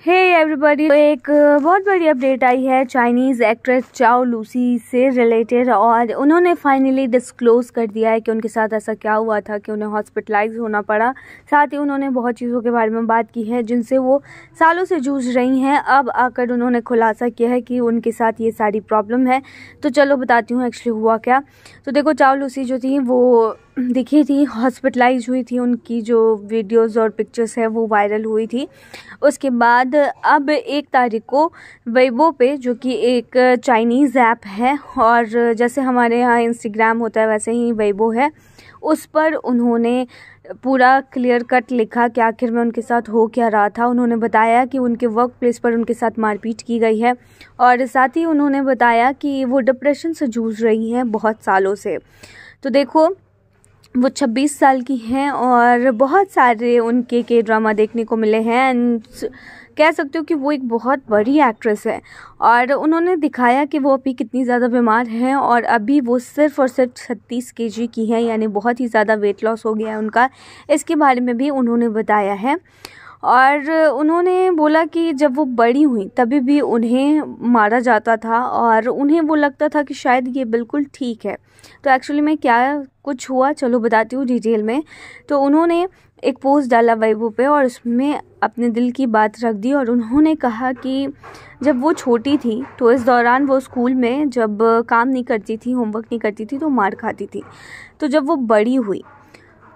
Hey everybody, एक बहुत बड़ी अपडेट आई है चाइनीज़ एक्ट्रेस चाओ लूसी से रिलेटेड और उन्होंने फाइनली डिस्क्लोज़ कर दिया है कि उनके साथ ऐसा क्या हुआ था कि उन्हें हॉस्पिटलाइज होना पड़ा। साथ ही उन्होंने बहुत चीज़ों के बारे में बात की है जिनसे वो सालों से जूझ रही हैं। अब आकर उन्होंने खुलासा किया है कि उनके साथ ये सारी प्रॉब्लम है। तो चलो बताती हूँ एक्चुअली हुआ क्या। तो देखो, चाओ लूसी जो थी वो दिखी थी, हॉस्पिटलाइज हुई थी, उनकी जो वीडियोस और पिक्चर्स है वो वायरल हुई थी। उसके बाद अब 1 तारीख को weibo पे, जो कि एक चाइनीज़ ऐप है और जैसे हमारे यहाँ इंस्टाग्राम होता है वैसे ही weibo है, उस पर उन्होंने पूरा क्लियर कट लिखा कि आखिर में उनके साथ हो क्या रहा था। उन्होंने बताया कि उनके वर्क प्लेस पर उनके साथ मारपीट की गई है और साथ ही उन्होंने बताया कि वो डिप्रेशन से जूझ रही हैं बहुत सालों से। तो देखो, वो 26 साल की हैं और बहुत सारे उनके के ड्रामा देखने को मिले हैं एंड कह सकते हो कि वो एक बहुत बड़ी एक्ट्रेस है। और उन्होंने दिखाया कि वो अभी कितनी ज़्यादा बीमार हैं और अभी वो सिर्फ़ और सिर्फ 36 kg की हैं, यानी बहुत ही ज़्यादा वेट लॉस हो गया है उनका। इसके बारे में भी उन्होंने बताया है और उन्होंने बोला कि जब वो बड़ी हुई तभी भी उन्हें मारा जाता था और उन्हें वो लगता था कि शायद ये बिल्कुल ठीक है। तो एक्चुअली में क्या कुछ हुआ, चलो बताती हूँ डिटेल में। तो उन्होंने एक पोस्ट डाला weibo पे और उसमें अपने दिल की बात रख दी और उन्होंने कहा कि जब वो छोटी थी तो इस दौरान वो स्कूल में जब काम नहीं करती थी, होमवर्क नहीं करती थी तो मार खाती थी। तो जब वो बड़ी हुई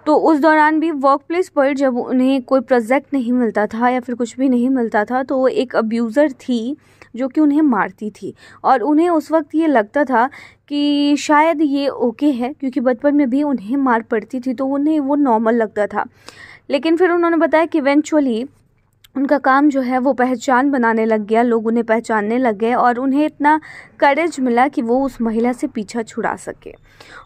तो उस दौरान भी वर्क प्लेस पर जब उन्हें कोई प्रोजेक्ट नहीं मिलता था या फिर कुछ भी नहीं मिलता था तो एक अब्यूज़र थी जो कि उन्हें मारती थी और उन्हें उस वक्त ये लगता था कि शायद ये ओके है, क्योंकि बचपन में भी उन्हें मार पड़ती थी तो उन्हें वो नॉर्मल लगता था। लेकिन फिर उन्होंने बताया कि इवेंचुअली उनका काम जो है वो पहचान बनाने लग गया, लोग उन्हें पहचानने लग गए और उन्हें इतना करेज मिला कि वो उस महिला से पीछा छुड़ा सके।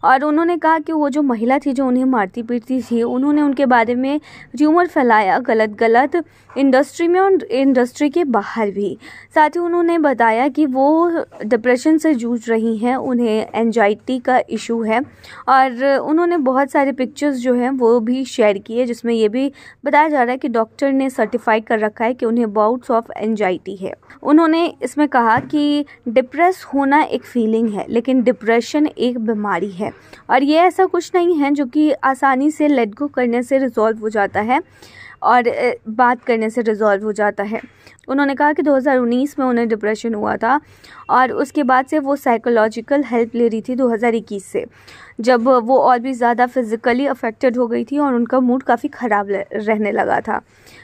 और उन्होंने कहा कि वो जो महिला थी जो उन्हें मारती पीटती थी, उन्होंने उनके बारे में र्यूमर फैलाया गलत इंडस्ट्री में और इंडस्ट्री के बाहर भी। साथ ही उन्होंने बताया कि वो डिप्रेशन से जूझ रही हैं, उन्हें एंजाइटी का इशू है और उन्होंने बहुत सारे पिक्चर्स जो हैं वो भी शेयर किए जिसमें ये भी बताया जा रहा है कि डॉक्टर ने सर्टिफाई कर रखा है कि उन्हें बाउट्स ऑफ एंजाइटी है। उन्होंने इसमें कहा कि डिप्रेस होना एक फीलिंग है लेकिन डिप्रेशन एक बीमारी है और ये ऐसा कुछ नहीं है जो कि आसानी से लेट गो करने से रिजॉल्व हो जाता है और बात करने से रिजॉल्व हो जाता है। उन्होंने कहा कि 2019 में उन्हें डिप्रेशन हुआ था और उसके बाद से वो साइकोलॉजिकल हेल्प ले रही थी 2021 से, जब वो और भी ज़्यादा फिज़िकली अफेक्टेड हो गई थी और उनका मूड काफ़ी ख़राब रहने लगा था।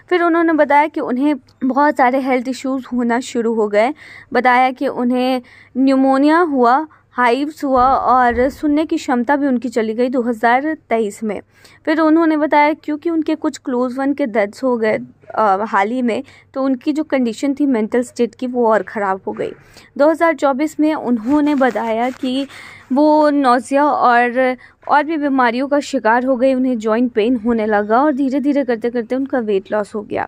फिर उन्होंने बताया कि उन्हें बहुत सारे हेल्थ इश्यूज़ होना शुरू हो गए। बताया कि उन्हें न्यूमोनिया हुआ, हाइव्स हुआ और सुनने की क्षमता भी उनकी चली गई 2023 में। फिर उन्होंने बताया क्योंकि उनके कुछ क्लोज वन के डेथ्स हो गए हाल ही में, तो उनकी जो कंडीशन थी मेंटल स्टेट की वो और ख़राब हो गई। 2024 में उन्होंने बताया कि वो नोज़िया और भी बीमारियों का शिकार हो गई, उन्हें जॉइंट पेन होने लगा और धीरे धीरे करते करते उनका वेट लॉस हो गया।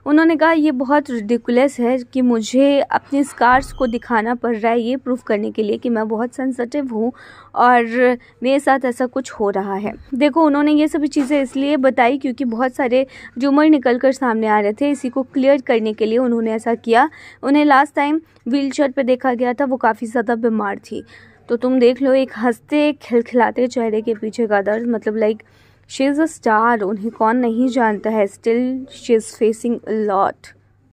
उन्होंने कहा ये बहुत रिडिकुलस है कि मुझे अपने स्कार्स को दिखाना पड़ रहा है ये प्रूफ करने के लिए कि मैं बहुत सेंसिटिव हूँ और मेरे साथ ऐसा कुछ हो रहा है। देखो, उन्होंने ये सभी चीज़ें इसलिए बताई क्योंकि बहुत सारे र्यूमर निकल कर सामने आ रहे थे। इसी को क्लियर करने के लिए उन्होंने ऐसा किया। उन्हें लास्ट टाइम व्हीलचेयर पे देखा गया था, वो काफ़ी ज़्यादा बीमार थी। तो तुम देख लो, एक हंसते खिलखिलाते चेहरे के पीछे का दर्द, मतलब like she is a star, उन्हें कौन नहीं जानता है। Still she is facing a lot.